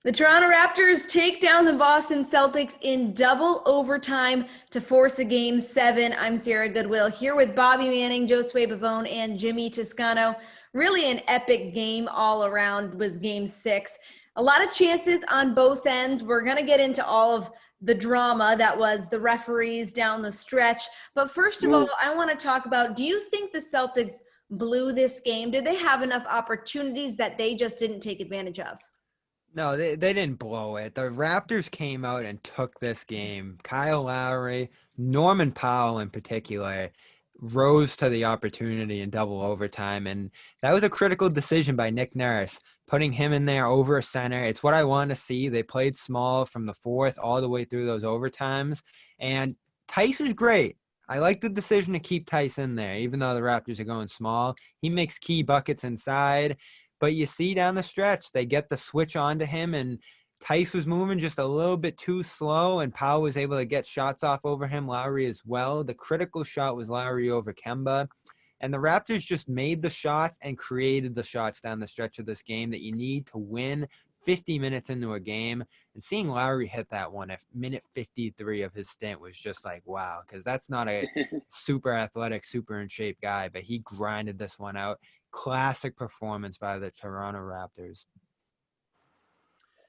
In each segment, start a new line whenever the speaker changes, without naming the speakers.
The Toronto Raptors take down the Boston Celtics in double overtime to force a game 7. I'm Sarah Goodwill here with Bobby Manning, Josue Pavon, and Jimmy Toscano. Really an epic game all around was game 6. A lot of chances on both ends. We're going to get into all of the drama that was the referees down the stretch. But first of all, I want to talk about, do you think the Celtics blew this game? Did they have enough opportunities that they just didn't take advantage of?
No, they didn't blow it. The Raptors came out and took this game. Kyle Lowry, Norman Powell in particular, rose to the opportunity in double overtime. And that was a critical decision by Nick Nurse, putting him in there over a center. It's what I want to see. They played small from the fourth all the way through those overtimes. And Tice was great. I like the decision to keep Tice in there, even though the Raptors are going small. He makes key buckets inside. But you see down the stretch, they get the switch onto him, and Tice was moving just a little bit too slow, and Powell was able to get shots off over him, Lowry as well. The critical shot was Lowry over Kemba. And the Raptors just made the shots and created the shots down the stretch of this game that you need to win 50 minutes into a game. And seeing Lowry hit that one at minute 53 of his stint was just like, wow, because that's not a super athletic, super in shape guy, but he grinded this one out. Classic performance by the Toronto Raptors.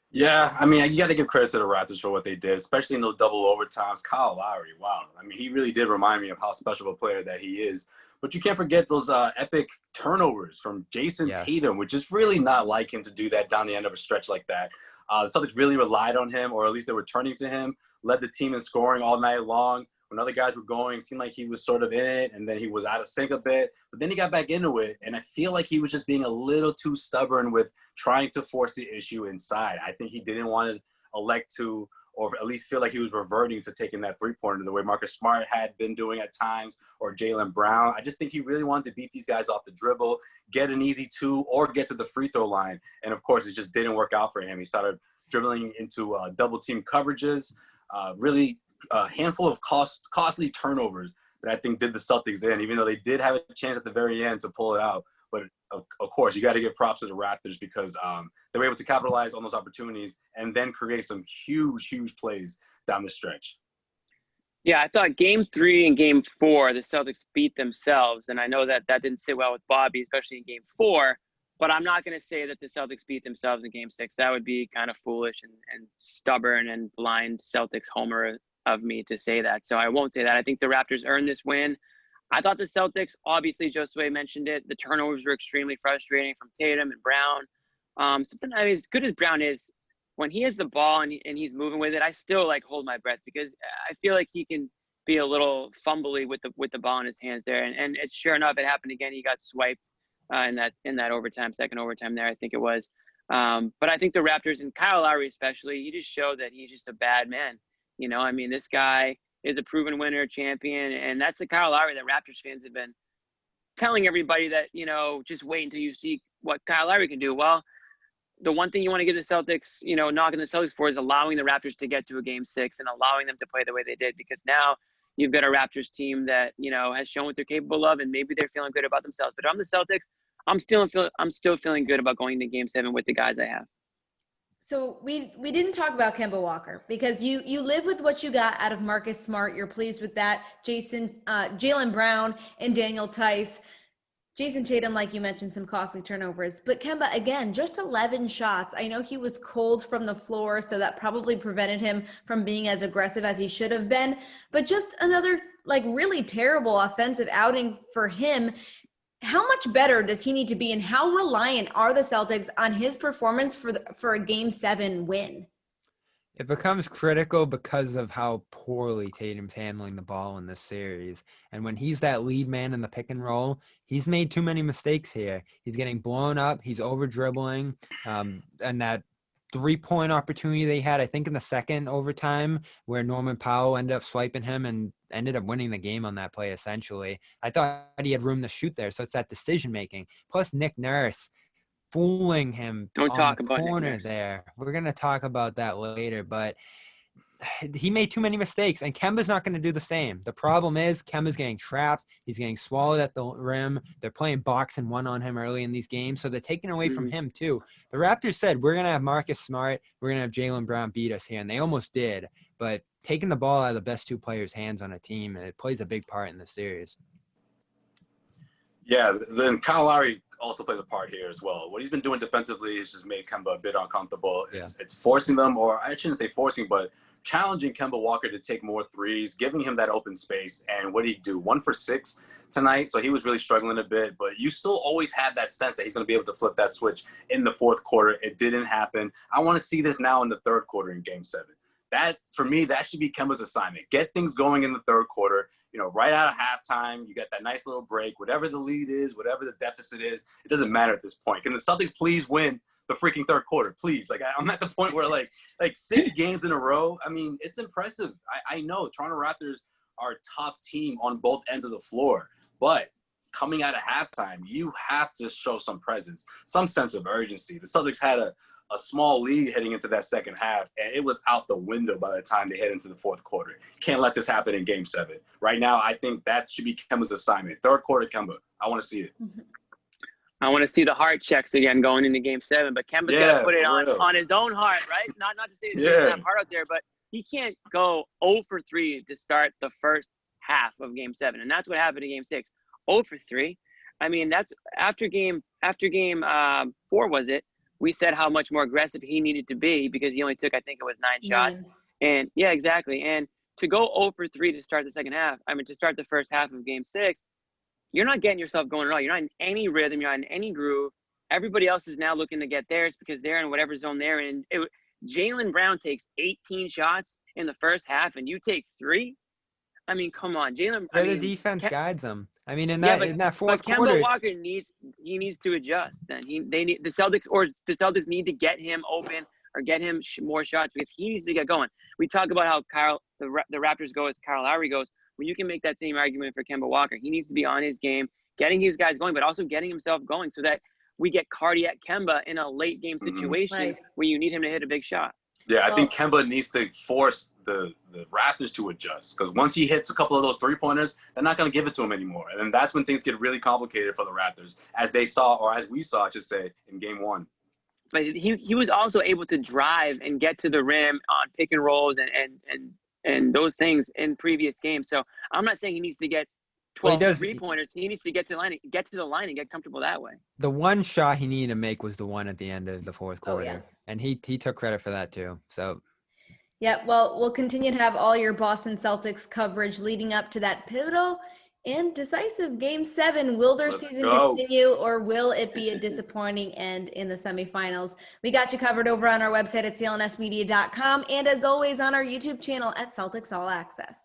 Yeah, I mean, you got to give credit to the Raptors for what they did, especially in those double overtimes. Kyle Lowry, wow. I mean, he really did remind me of how special a player that he is. But you can't forget those epic turnovers from Jason Tatum, which is really not like him to do that down the end of a stretch like that. The Celtics really relied on him, or at least they were turning to him, led the team in scoring all night long. When other guys were going, it seemed like he was sort of in it, and then he was out of sync a bit. But then he got back into it, and I feel like he was just being a little too stubborn with trying to force the issue inside. I think he didn't want to elect to, or at least feel like he was reverting to taking that three-pointer the way Marcus Smart had been doing at times, or Jaylen Brown. I just think he really wanted to beat these guys off the dribble, get an easy two, or get to the free throw line. And, of course, it just didn't work out for him. He started dribbling into double-team coverages, really – a handful of costly turnovers that I think did the Celtics in, even though they did have a chance at the very end to pull it out. But of course, you got to give props to the Raptors because they were able to capitalize on those opportunities and then create some huge, huge plays down the stretch.
Yeah, I thought game 3 and game 4, the Celtics beat themselves. And I know that didn't sit well with Bobby, especially in game 4. But I'm not going to say that the Celtics beat themselves in game 6. That would be kind of foolish and stubborn and blind Celtics homer of me to say that. So I won't say that. I think the Raptors earned this win. I thought the Celtics, obviously, Josue mentioned it, the turnovers were extremely frustrating from Tatum and Brown. I mean, as good as Brown is, when he has the ball and he's moving with it, I still hold my breath because I feel like he can be a little fumbly with the ball in his hands there. And it's sure enough, it happened again. He got swiped in that overtime, second overtime there, I think it was. But I think the Raptors and Kyle Lowry especially, he just showed that he's just a bad man. You know, I mean, this guy is a proven winner, champion, and that's the Kyle Lowry that Raptors fans have been telling everybody that, just wait until you see what Kyle Lowry can do. Well, the one thing you want to give the Celtics, knocking the Celtics for is allowing the Raptors to get to a game 6 and allowing them to play the way they did, because now you've got a Raptors team that, has shown what they're capable of, and maybe they're feeling good about themselves. But if I'm the Celtics, I'm still feeling good about going to game 7 with the guys I have.
So we didn't talk about Kemba Walker because you live with what you got out of Marcus Smart. You're pleased with that. Jaylen Brown and Daniel Tice. Jason Tatum, like you mentioned, some costly turnovers. But Kemba, again, just 11 shots. I know he was cold from the floor, so that probably prevented him from being as aggressive as he should have been. But just another, really terrible offensive outing for him. How much better does he need to be, and how reliant are the Celtics on his performance for a Game 7 win?
It becomes critical because of how poorly Tatum's handling the ball in this series. And when he's that lead man in the pick and roll, he's made too many mistakes here. He's getting blown up. He's over dribbling. And that 3-point opportunity they had, I think in the second overtime, where Norman Powell ended up swiping him and ended up winning the game on that play, essentially. I thought he had room to shoot there. So it's that decision making. Plus Nick Nurse fooling him on the corner there. We're going to talk about that later, but he made too many mistakes, and Kemba's not going to do the same. The problem is Kemba's getting trapped. He's getting swallowed at the rim. They're playing box and one on him early in these games, so they're taking away from him too. The Raptors said, we're going to have Marcus Smart, we're going to have Jaylen Brown beat us here, and they almost did. But taking the ball out of the best two players' hands on a team, it plays a big part in the series.
Yeah, then Kyle Lowry also plays a part here as well. What he's been doing defensively has just made Kemba a bit uncomfortable. It's forcing them, or I shouldn't say forcing, but challenging Kemba Walker to take more threes, giving him that open space. And what did he do? 1 for 6 tonight. So he was really struggling a bit, but you still always had that sense that he's going to be able to flip that switch in the fourth quarter. It didn't happen. I want to see this now in the third quarter in Game 7. That, for me, that should be Kemba's assignment. Get things going in the third quarter. You know, right out of halftime, you get that nice little break. Whatever the lead is, whatever the deficit is, it doesn't matter at this point. Can the Celtics please win the freaking third quarter, please? Like, I'm at the point where, like 6 games in a row, I mean, it's impressive. I know Toronto Raptors are a tough team on both ends of the floor, but coming out of halftime, you have to show some presence, some sense of urgency. The Celtics had a small lead heading into that second half, and it was out the window by the time they head into the fourth quarter. Can't let this happen in Game 7. Right now, I think that should be Kemba's assignment. Third quarter, Kemba. I want to see it.
I want to see the heart checks again going into Game 7, but Kemba's got to put it on his own heart, right? Not to say that he doesn't have heart out there, but he can't go 0 for 3 to start the first half of Game 7, and that's what happened in Game 6. 0 for 3. I mean, that's after game 4, was it? We said how much more aggressive he needed to be because he only took, I think it was 9 shots. And yeah, exactly. And to go 0 for 3 to start the second half, to start the first half of Game 6, you're not getting yourself going at all. You're not in any rhythm. You're not in any groove. Everybody else is now looking to get theirs because they're in whatever zone they're in. Jaylen Brown takes 18 shots in the first half, and you take 3? I mean, come on, Jaylen.
The defense guides them. I mean, in that fourth quarter,
Kemba Walker needs to adjust. Then the Celtics need to get him open or get him more shots because he needs to get going. We talk about how the Raptors go as Kyle Lowry goes. Well, you can make that same argument for Kemba Walker. He needs to be on his game, getting his guys going, but also getting himself going so that we get cardiac Kemba in a late game situation where you need him to hit a big shot.
Yeah, I think Kemba needs to force the Raptors to adjust because once he hits a couple of those three-pointers, they're not going to give it to him anymore. And then that's when things get really complicated for the Raptors, as we saw, I should say, in Game 1.
But he was also able to drive and get to the rim on pick and rolls and those things in previous games. So I'm not saying he needs to get 12 three-pointers. He needs to get to the line and get comfortable that way.
The one shot he needed to make was the one at the end of the fourth quarter. And he took credit for that too. So
yeah, well, we'll continue to have all your Boston Celtics coverage leading up to that pivotal and decisive Game 7. Will their season continue, or will it be a disappointing end in the semifinals? We got you covered over on our website at clnsmedia.com, and as always on our YouTube channel at Celtics All Access.